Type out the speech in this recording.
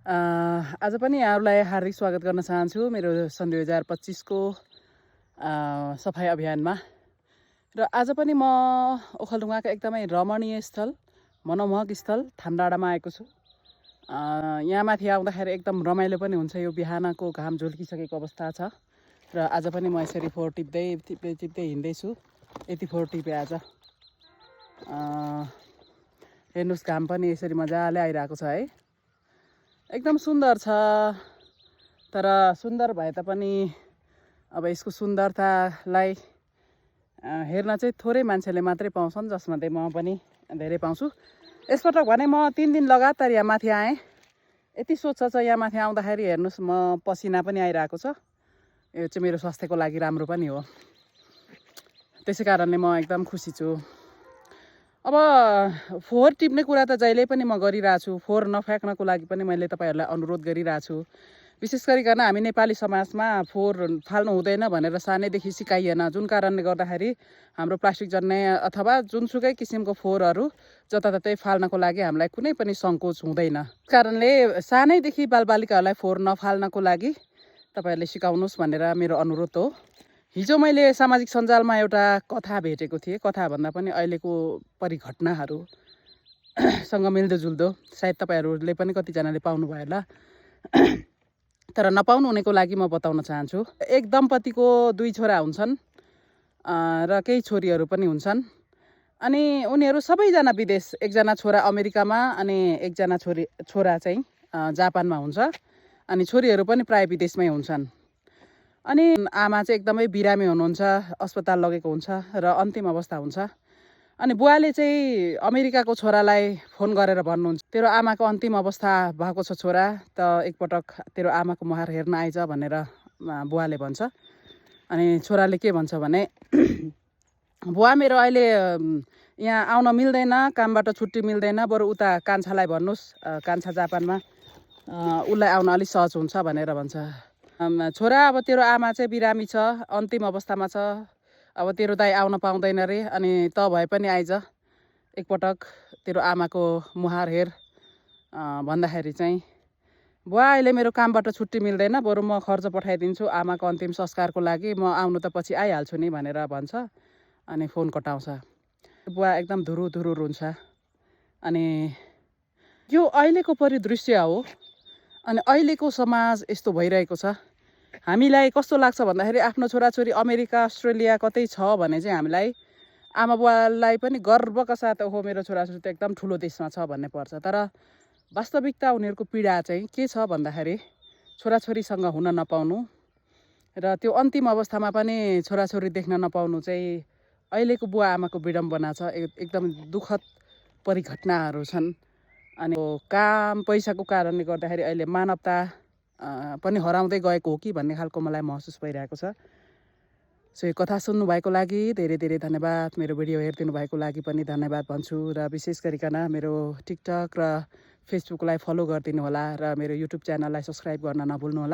आज पनि यहाँहरूलाई हार्दिक स्वागत गर्न चाहन्छु मेरो सन् 2025 को सफाई अभियानमा। र आज पनि म ओखलढुङ्गाको एकदमै रमणीय स्थल, मनमोहक स्थल थानडाँडामा आएको छु। यहाँ माथि आउँदाखेरि एकदम रमाइलो पनि हुन्छ। यो बिहानको घाम झुल्किसकेको अवस्था छ र आज पनि म यसरी फोहोर टिप्दै हिँड्दैछु। यति फोहोर टिपेँ आज। हेर्नुहोस्, घाम पनि यसरी मजाले आइरहेको छ है। एकदम सुन्दर छ। तर सुन्दर भए तापनि अब यसको सुन्दरतालाई हेर्न चाहिँ थोरै मान्छेले मात्रै पाउँछन्, जसमध्ये म पनि धेरै पाउँछु। यसपटक भने म 3 दिन लगातार यहाँ माथि आएँ। यति स्वच्छ छ यहाँ माथि आउँदाखेरि। हेर्नुहोस्, म पसिना पनि आइरहेको छ। यो चाहिँ मेरो स्वास्थ्यको लागि राम्रो पनि हो। त्यसै कारणले म एकदम खुसी छु। अब फोहोर टिप्ने कुरा त जहिले पनि म गरिरहेको छु। फोहोर नफ्याँक्नको लागि पनि मैले तपाईँहरूलाई अनुरोध गरिरहेको छु। विशेष गरिकन हामी नेपाली समाजमा फोहोर फाल्नु हुँदैन भनेर सानैदेखि सिकाइएन, जुन कारणले गर्दाखेरि हाम्रो प्लास्टिक जन्ने अथवा जुनसुकै किसिमको फोहोरहरू जताततै फाल्नको लागि हामीलाई कुनै पनि सङ्कोच हुँदैन। कारणले सानैदेखि बालबालिकाहरूलाई फोहोर नफाल्नको लागि तपाईँहरूले सिकाउनुहोस् भनेर मेरो अनुरोध हो। हिजो मैले सामाजिक सञ्जालमा एउटा कथा भेटेको थिएँ। कथा भन्दा पनि अहिलेको परिघटनाहरू सँग मिल्दोजुल्दो। सायद तपाईँहरूले पनि कतिजनाले पाउनुभयो होला। तर नपाउनु हुनेको लागि म बताउन चाहन्छु। एक दम्पतिको 2 छोरा हुन्छन् र केही छोरीहरू पनि हुन्छन्। अनि उनीहरू सबैजना विदेश, एकजना छोरा अमेरिकामा अनि एकजना छोरा चाहिँ जापानमा हुन्छ। अनि छोरीहरू पनि प्राय विदेशमै हुन्छन्। अनि आमा चाहिँ एकदमै बिरामी हुनुहुन्छ, अस्पताल लगेको हुन्छ र अन्तिम अवस्था हुन्छ। अनि बुवाले चाहिँ अमेरिकाको छोरालाई फोन गरेर भन्नुहुन्छ, तेरो आमाको अन्तिम अवस्था भएको छ छोरा, त एकपटक तेरो आमाको मुहार हेर्न आइज भनेर बुवाले भन्छ। अनि छोराले के भन्छ भने, बुवा मेरो अहिले यहाँ आउन मिल्दैन, कामबाट छुट्टी मिल्दैन, बरु उता कान्छालाई भन्नुहोस्, कान्छा जापानमा, उसलाई आउन अलिक सहज हुन्छ भनेर भन्छ। छोरा, अब तेरो आमा चाहिँ बिरामी छ, अन्तिम अवस्थामा छ, अब तेरो दाइ आउन पाउँदैन रे, अनि त भए पनि आइज एकपटक तेरो आमाको मुहार हेर भन्दाखेरि चाहिँ, बुवा अहिले मेरो कामबाट छुट्टी मिल्दैन, बरु म खर्च पठाइदिन्छु आमाको अन्तिम संस्कारको लागि, म आउनु त पछि आइहाल्छु नि भनेर भन्छ। अनि फोन कटाउँछ। बुवा एकदम धुरु रुन्छ। अनि यो अहिलेको परिदृश्य हो। अनि अहिलेको समाज यस्तो भइरहेको छ। हामीलाई कस्तो लाग्छ भन्दाखेरि आफ्नो छोराछोरी अमेरिका, अस्ट्रेलिया कतै छ भने चाहिँ हामीलाई, आमा बुवालाई पनि गर्वका साथ, ओहो मेरो छोराछोरी त एकदम ठुलो देशमा छ भन्ने पर्छ। तर वास्तविकता उनीहरूको पीडा चाहिँ के छ भन्दाखेरि छोराछोरीसँग हुन नपाउनु र त्यो अन्तिम अवस्थामा पनि छोराछोरी देख्न नपाउनु चाहिँ अहिलेको बुवा आमाको विडम्बना छ। एकदम दुःखद परिघटनाहरू छन्। अनि काम पैसाको कारणले गर्दाखेरि अहिले मानवता पनि हराउँदै गएको हो कि भन्ने खालको मलाई महसुस भइरहेको छ। सो यो कथा सुन्नु भएको लागि धेरै धेरै धन्यवाद। मेरो भिडियो हेरिदिनु भएको लागि पनि धन्यवाद भन्छु। र विशेष गरिकन मेरो टिकटक र फेसबुकलाई फलो गरिदिनु होला र मेरो युट्युब च्यानललाई सब्सक्राइब गर्न नभुल्नु होला।